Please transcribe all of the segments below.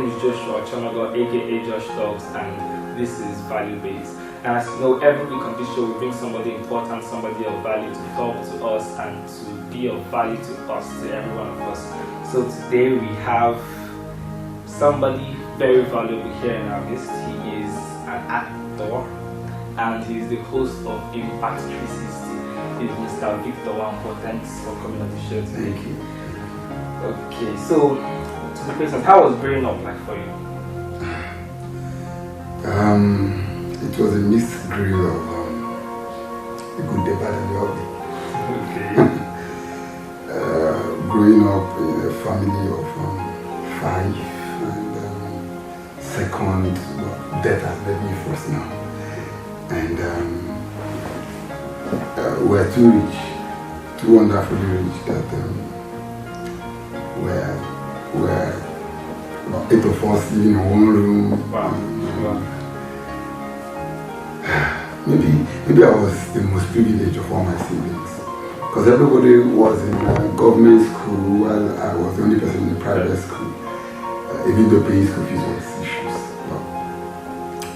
name is Joshua Chamago, aka JoshTalks, and this is Value Based. And as you know, every week on this show, we bring somebody important, somebody of value to talk to us and to be of value to us, to every one of us. So today we have somebody very valuable here in our midst. He is an actor and he is the host of Impact 360. He is Mr. Victor Nwankwo. Thanks for coming on the show today. Thank you. Okay, so to the question, how was growing up like for you? It was a mixed grill of the good, the bad, and the ugly. Okay. Growing up in a family of 5, and second, death has led me first now. And we're too rich, too wonderfully rich that we're about 8 of us living in one room. Wow. Maybe I was the most privileged of all my siblings, because everybody was in government school while I was the only person in the private school. Even though paying school fees was issues, but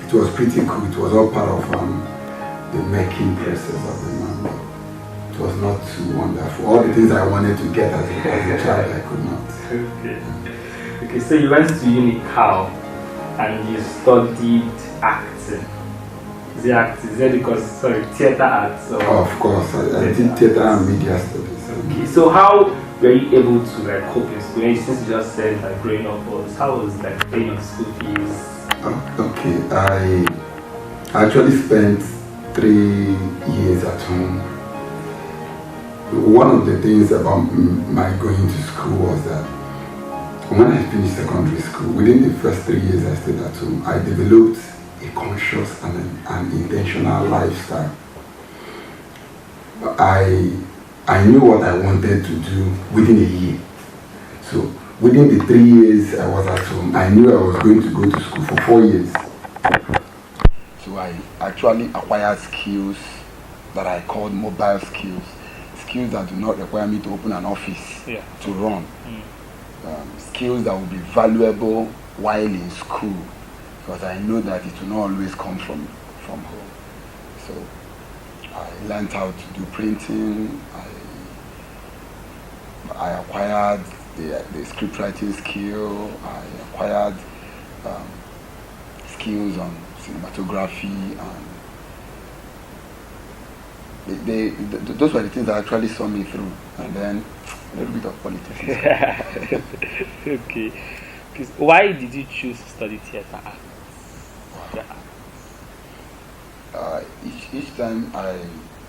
it was pretty cool. It was all part of the making process of the man. It was not too wonderful. All the things I wanted to get as a child, I could not. Okay, so you went to Unical and you studied acting. Is it acting? Is it because, theatre arts? Or of course, I did theatre and media studies. Okay, so how were you able to cope in school? Since you just said growing up how was paying your school fees? Okay, I actually spent 3 years at home. One of the things about my going to school was that when I finished secondary school, within the first 3 years I stayed at home, I developed a conscious and an intentional lifestyle. I knew what I wanted to do within a year. So within the 3 years I was at home, I knew I was going to go to school for 4 years. So I actually acquired skills that I called mobile skills. Skills that do not require me to open an office to run. Skills that will be valuable while in school, because I know that it will not always come from home. So I learned how to do printing. I acquired the script writing skill. I acquired skills on cinematography, and those were the things that actually saw me through. And then a little bit of politics. Okay. Why did you choose to study theatre arts? Each time I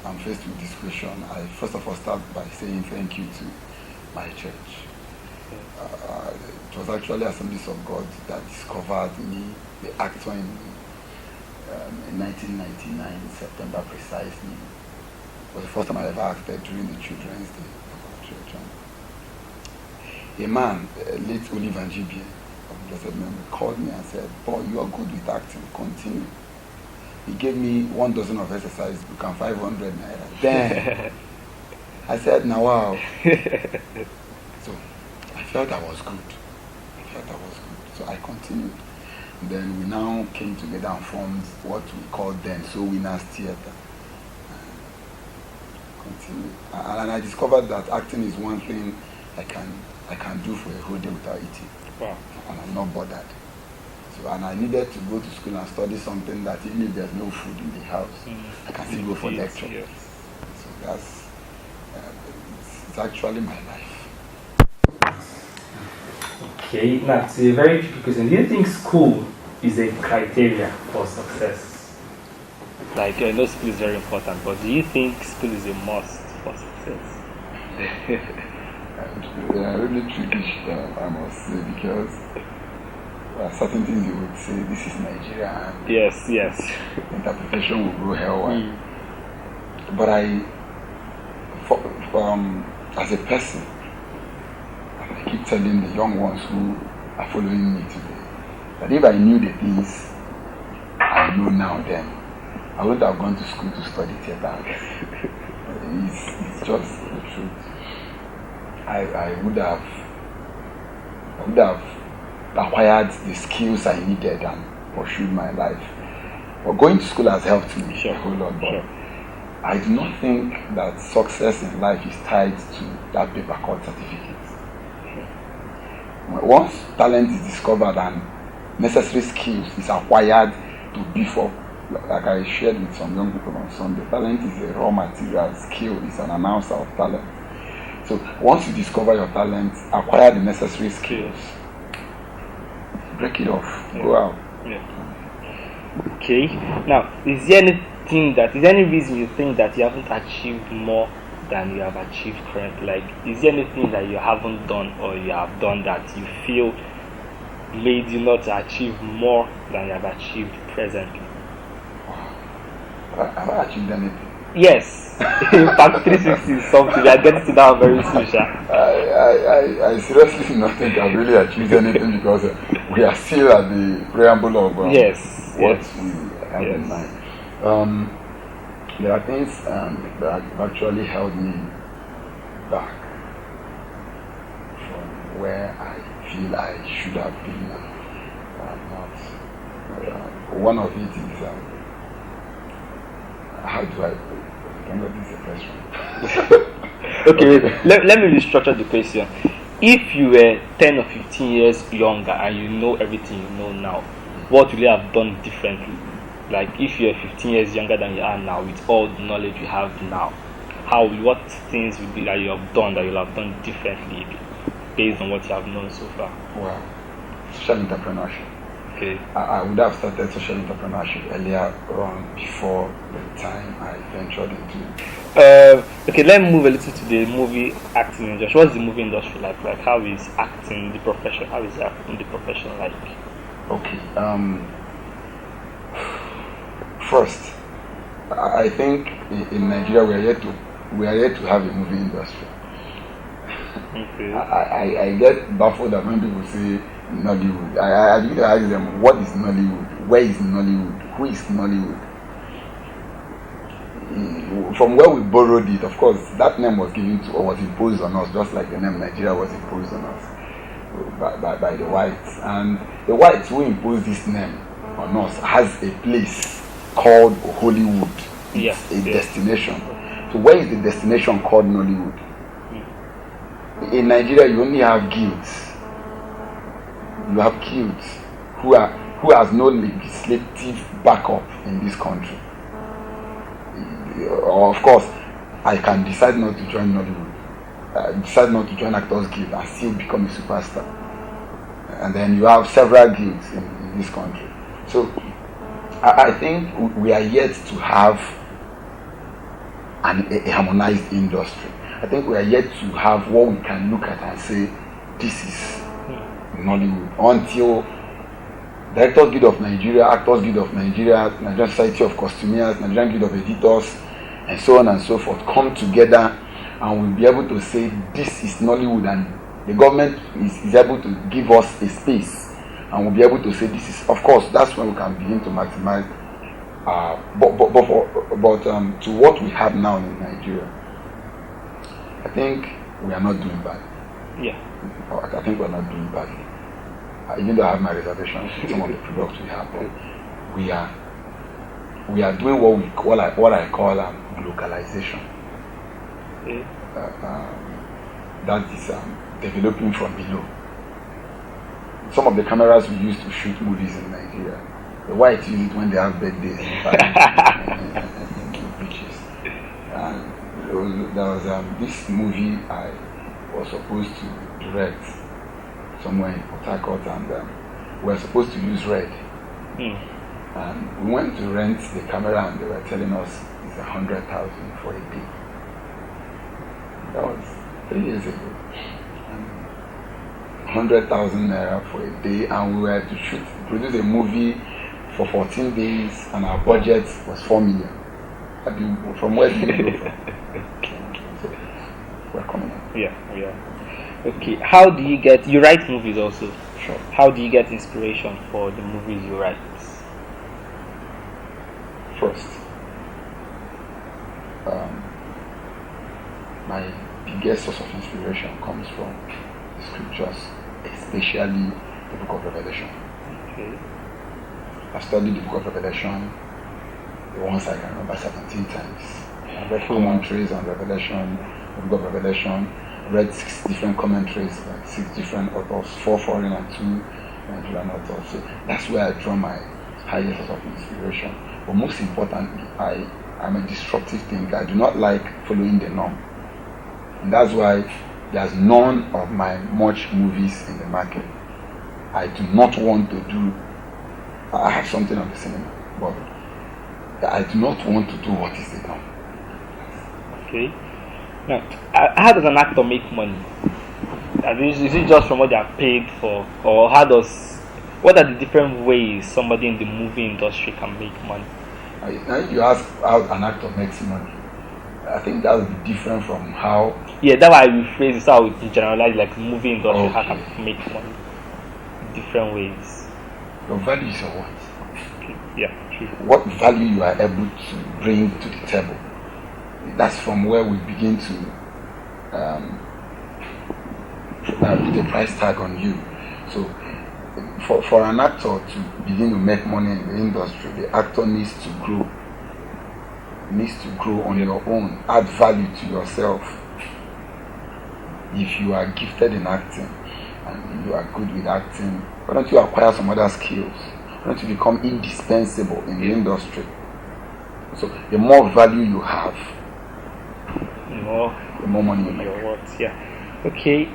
am faced with this question, I first of all start by saying thank you to my church. It was actually Assemblies of God that discovered me, the actor, in 1999, September precisely. It was the first time I ever acted during the Children's Day of our church. A man, late Oliver Njibie of Blessed Memory, called me and said, "Boy, you are good with acting, continue." He gave me 1 dozen of exercise book and 500 naira. Damn! I said, "Now wow." So I felt I was good. So I continued. And then we now came together and formed what we called then So Winners Theatre. Continued. And I discovered that acting is one thing I can do for a whole day without eating. Wow. And I'm not bothered. So, and I needed to go to school and study something that even if there's no food in the house, I can still go for lecture. Yes. So that's it's actually my life. Okay, now it's a very tricky question. Do you think school is a criteria for success? I know school is very important, but do you think school is a must for success? They are really tricky, I must say, because certain things you would say, this is Nigeria, and yes. interpretation will go hellwise. But as a person, I keep telling the young ones who are following me today that if I knew the things I know now then, I would have gone to school to study theatre. It's just the truth. I would have acquired the skills I needed and pursued my life. But going to school has helped me a whole lot. But I do not think that success in life is tied to that paper called certificate. Once talent is discovered and necessary skills is acquired to beef up, like I shared with some young people on Sunday, talent is a raw material, skill is an announcer of talent. So once you discover your talent, acquire the necessary skills, break it off, go out. Okay. Now, is there any reason you think that you haven't achieved more than you have achieved currently? Like, is there anything that you haven't done or you have done that you feel made you not achieve more than you have achieved presently? Have I achieved anything? Yes. In fact, 360 is something. We are getting to that very soon, Sha. I seriously do not think I've really achieved anything because we are still at the preamble of what we have in mind. There are things that have actually held me back from where I feel I should have been and not. One of it is how do I remember this is a question? Okay, let me restructure the question. If you were 10 or 15 years younger and you know everything you know now, what would you have done differently? Like, if you're 15 years younger than you are now, with all the knowledge you have now, what things would be that you have done that you'll have done differently based on what you have known so far? Wow. Social entrepreneurship. Okay. I would have started social entrepreneurship earlier on before the time I ventured into it. Okay, let's move a little to the movie acting industry. What's the movie industry like? Like, how is acting the profession? How is acting the profession like? Okay. First, I think in Nigeria we are yet to have a movie industry. Okay. I get baffled that when people say Nollywood. I need to ask them, what is Nollywood? Where is Nollywood? Who is Nollywood? From where we borrowed it, of course, that name was given to or was imposed on us, just like the name Nigeria was imposed on us by the whites. And the whites who imposed this name on us has a place called Hollywood. It's a destination. So where is the destination called Nollywood? In Nigeria, you only have guilds. You have guilds who has no legislative backup in this country. Of course, I can decide not to join Nollywood, decide not to join Actors Guild and still become a superstar. And then you have several guilds in this country. So I think we are yet to have a harmonized industry. I think we are yet to have what we can look at and say, this is Nollywood, until Directors Guild of Nigeria, Actors Guild of Nigeria, Nigerian Society of Costumiers, Nigerian Guild of Editors, and so on and so forth come together, and we'll be able to say this is Nollywood, and the government is able to give us a space, and we'll be able to say this is. Of course, that's when we can begin to maximize. But to what we have now in Nigeria, I think we are not doing bad. Yeah. I think we're not doing badly. Even though I have my reservations with some of the products we have, but we are doing what I call localization. That is developing from below. Some of the cameras we use to shoot movies in Nigeria, the whites use it when they have birthdays in beaches. And there was this movie I was supposed to direct somewhere in Port Harcourt, and we were supposed to use red. And we went to rent the camera, and they were telling us it's 100,000 for a day. That was 3 years ago. 100,000 naira for a day, and we were to produce a movie for 14 days, and our budget was 4 million. From where did you go from? So, we're coming up. Yeah. Okay, how do you write movies also? Sure. How do you get inspiration for the movies you write? First, my biggest source of inspiration comes from the scriptures, especially the book of Revelation. Okay. I've studied the book of Revelation once I can remember 17 times. I read commentaries on Revelation, the book of Revelation. I read 6 different commentaries, like 6 different authors, 4 foreign and 2 Nigerian authors. So that's where I draw my highest source of inspiration. But most importantly, I'm a disruptive thinker. I do not like following the norm. And that's why there's none of my much movies in the market. I do not want to do, I have something on the cinema, but I do not want to do what is the norm. Okay. Now, how does an actor make money? Is it just from what they are paid for, or what are the different ways somebody in the movie industry can make money? If you ask how an actor makes money, I think that would be different from how. Yeah, that's why I rephrase it, so I would generalize like movie industry, Okay. how can make money? Different ways. Your value is your what? Okay. Yeah, true. What value you are able to bring to the table. That's from where we begin to put a price tag on you. So for an actor to begin to make money in the industry, the actor needs to grow. Needs to grow on your own, add value to yourself. If you are gifted in acting and you are good with acting, why don't you acquire some other skills? Why don't you become indispensable in the industry? So the more value you have, the more money you make. Your words, yeah. Okay.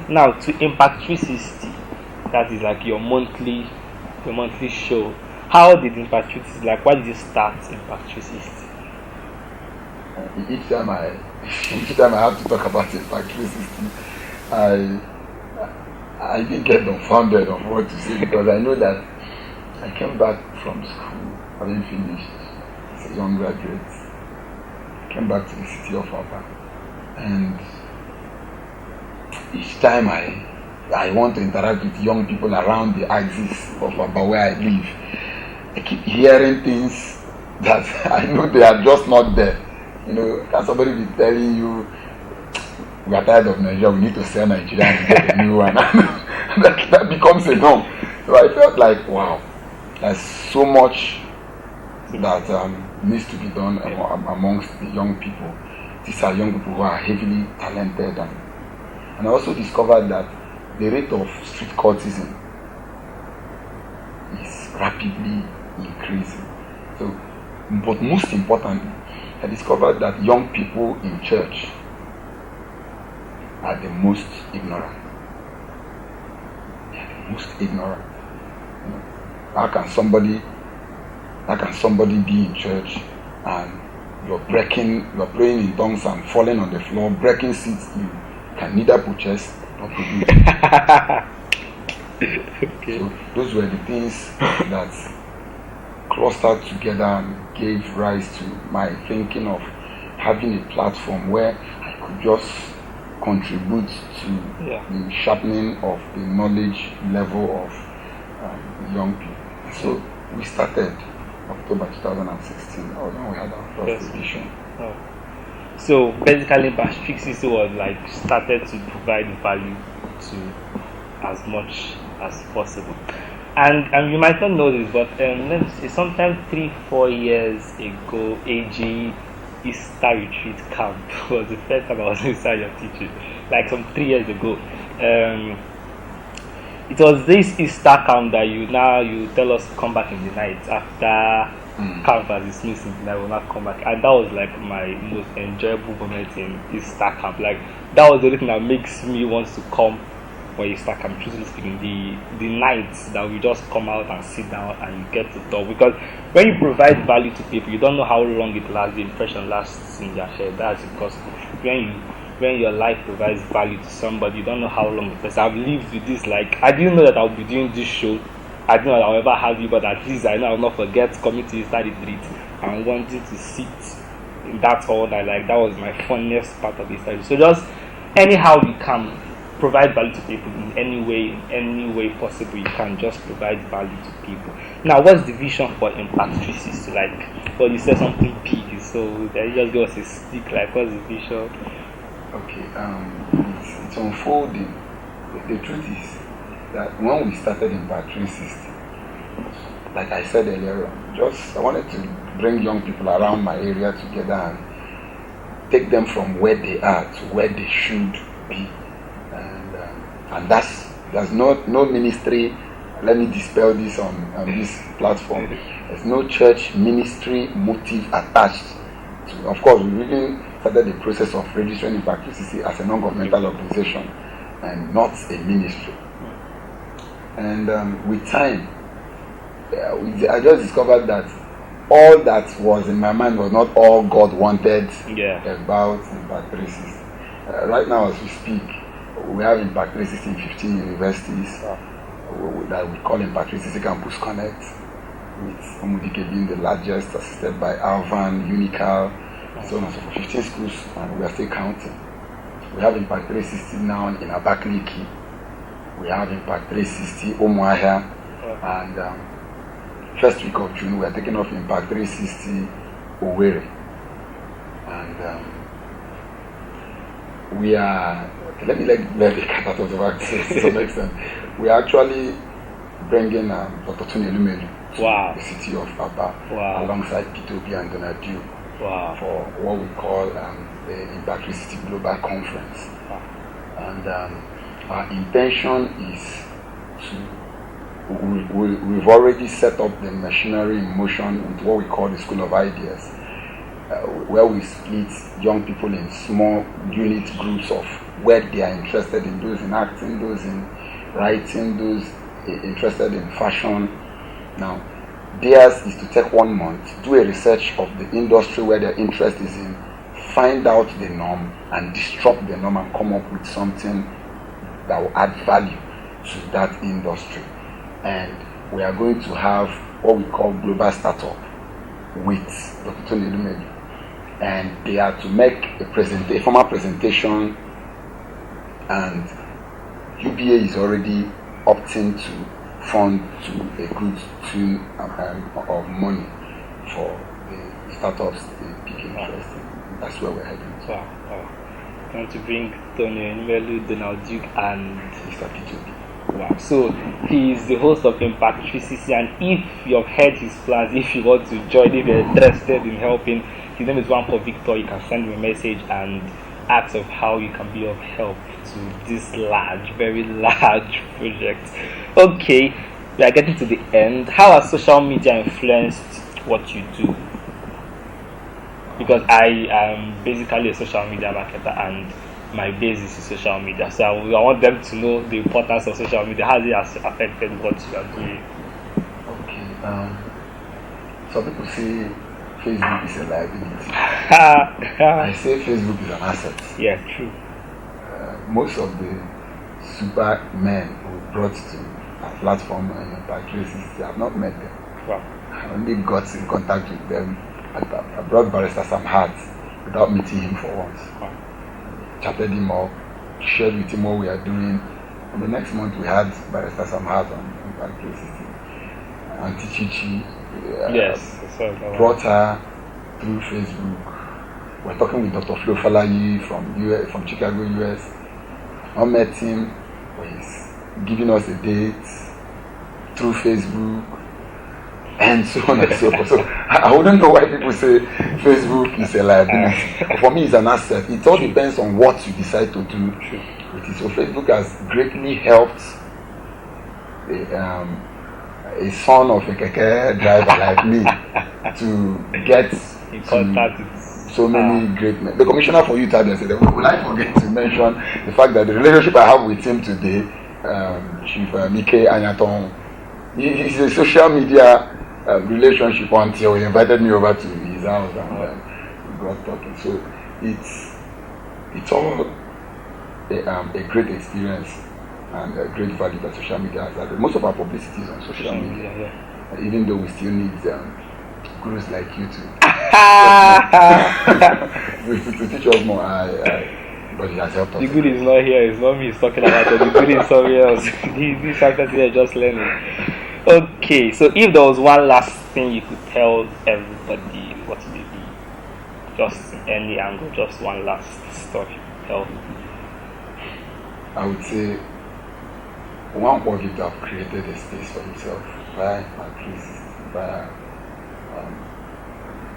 Now to Impact 360, that is like your monthly show. How did Impact 360, like why did you start Impact 360? Each time I have to talk about Impact 360, I didn't get dumbfounded of what to say, because I know that I came back from school having finished as a young graduate. I came back to the city of Aba, and each time I want to interact with young people around the axis of Aba where I live, I keep hearing things that I know they are just not there. Can somebody be telling you, we are tired of Nigeria, we need to sell Nigeria and get a new one? that becomes a norm. So I felt like, wow, there's so much that needs to be done amongst the young people. These are young people who are heavily talented, and I also discovered that the rate of street cultism is rapidly increasing. So, but most importantly, I discovered that young people in church are the most ignorant. They are the most ignorant. How can somebody be in church and you're praying in tongues and falling on the floor, breaking seats you can neither purchase nor produce? Okay. So those were the things that clustered together and gave rise to my thinking of having a platform where I could just contribute to the sharpening of the knowledge level of young people. So we started October 2016. When we had our first edition. Oh. So basically, Batch 360 was like started to provide value to as much as possible. And you might not know this, but let me say, sometime 3-4 years ago, AG Easter Retreat Camp was the first time I was inside your teaching. Like some 3 years ago. It was this Easter camp that you tell us to come back in the night after camp as dismissed in the night, will not come back. And that was like my most enjoyable moment in Easter camp. Like that was the only thing that makes me want to come for Easter camp, truthfully speaking, the nights that we just come out and sit down and you get to talk. Because when you provide value to people, you don't know how long it lasts, the impression lasts in their head. That's because when your life provides value to somebody, you don't know how long it lasts. I've lived with this, like I didn't know that I'll be doing this show. I didn't know that I'll ever have you, but at least I know I'll not forget coming to Easter retreat and wanting to sit in that hall. That was my funniest part of Easter. So just anyhow you can provide value to people in any way possible. You can just provide value to people. Now, what's the vision for Impact 360? Like, well, you said something big, so then you just give us a stick. Like, what's the vision? Okay, it's unfolding. The truth is, that when we started Impact 360, like I said earlier on, I wanted to bring young people around my area together and take them from where they are to where they should be. And there's no ministry. Let me dispel this on this platform. There's no church ministry motive attached to. Of course, we really started the process of registering Impact 360 as a non-governmental organization and not a ministry. And with time, I just discovered that all that was in my mind was not all God wanted about Impact 360. Right now, as we speak, we have Impact 360 in 15 universities that we call Impact 360 Campus Connect, with Umudike being the largest, assisted by Alvan, Unical, so on and so forth. 15 schools, and we are still counting. We have Impact 360 now in Abakaliki. We have Impact 360 Umuahia, and first week of June we are taking off Impact 360 Owerri, and we are. Let me let the cat out of the bag to some extent. We are actually bringing Dr. Tony Elumelu to the city of Aba alongside P2B and Donadu for what we call the Impact 360 Global Conference. And our intention is we've already set up the machinery in motion with what we call the School of Ideas, where we split young people in small unit groups of where they are interested in, those in acting, those in writing, those interested in fashion. Now, theirs is to take 1 month, do a research of the industry where their interest is in, find out the norm and disrupt the norm and come up with something that will add value to that industry. And we are going to have what we call global startup with Dr. Tony Elumelu, and they are to make a formal presentation, and UBA is already opting to fund to a good tune of money for the startups they pick interest in. That's where we're heading to. I want to bring Tony Elumelu, Donald Duke, and Mr. P2B. Wow. So he is the host of Impact 360, and if you've heard his plans, if you want to join, if you're interested in helping, his name is Nwankwo Victor. You can send him a message and ask of how you can be of help to this large, very large project. Okay, we are getting to the end. How has social media influenced what you do? Because I am basically a social media marketer, and my base is social media, so I want them to know the importance of social media. How it has affected what you are doing? Okay, some people say Facebook is a liability. I say Facebook is an asset. Yeah, true. Most of the super men who brought to our platform and Impact 360, I have not met them. Wow. I only got in contact with them. I brought Barrister Sam Hart without meeting him for once. Wow. Chatted him up, shared with him what we are doing. And the next month we had Barrister Sam Hart on Impact 360. Auntie Chichi brought her through Facebook. We're talking with Dr. Flo Falayi from Chicago, US. I met him. He's giving us a date through Facebook, and so on and so forth. So I wouldn't know why people say Facebook is a liability. For me, it's an asset. It all depends on what you decide to do with it. So Facebook has greatly helped a son of a keke driver like me to get in contact with so many great men. The commissioner for youth had said, would I forget to mention the fact that the relationship I have with him today, Chief Mike Anyaton, it's a social media relationship until he invited me over to his house and we got talking. So it's all a great experience and a great value that social media has added. Most of our publicity is on social media, even though we still need gurus like you to teach us more. But it has helped us. The good is not here. It's not me. He's talking about it. The good is somewhere else. These factors here are just learning. Okay, so if there was one last thing you could tell everybody, what would it be? Just any angle, just one last story you could tell. I would say Nwankwo Victor created a space for himself via activities, via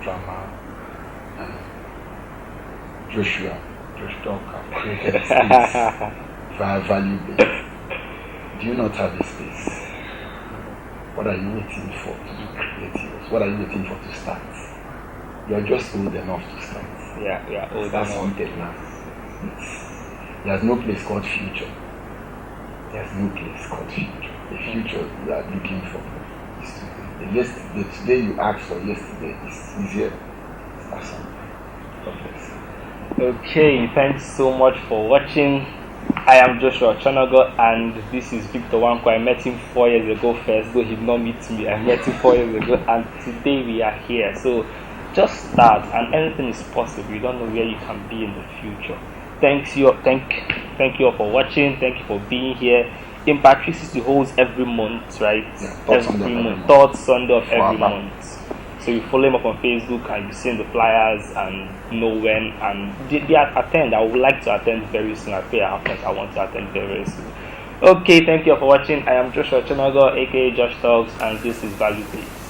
drama, and JoshTalks have created a space via value based. Do you not have a space? What are you waiting for to create yours? What are you waiting for to start? You are just old enough to start. Yeah, old That's enough. something now. There's no place called future. There's no place called future. The future you are looking for is today. The today you asked for yesterday is here. That's something. God bless you. Okay, thanks so much for watching. I am Joshua Chanago, and this is Victor Nwankwo. I met him 4 years ago first, though he did not meet me. I met him 4 years ago, and today we are here. So just start, and anything is possible. You don't know where you can be in the future. Thank you all for watching. Thank you for being here. Impact 360 holds every month, right? Yeah, every month. Third Sunday of every month. So you follow him up on Facebook and you see the flyers and know when, and they attend. I would like to attend very soon. I pray it happens. I want to attend very soon. Okay, thank you all for watching. I am Joshua Chanago, aka JoshTalks, and this is Value Based.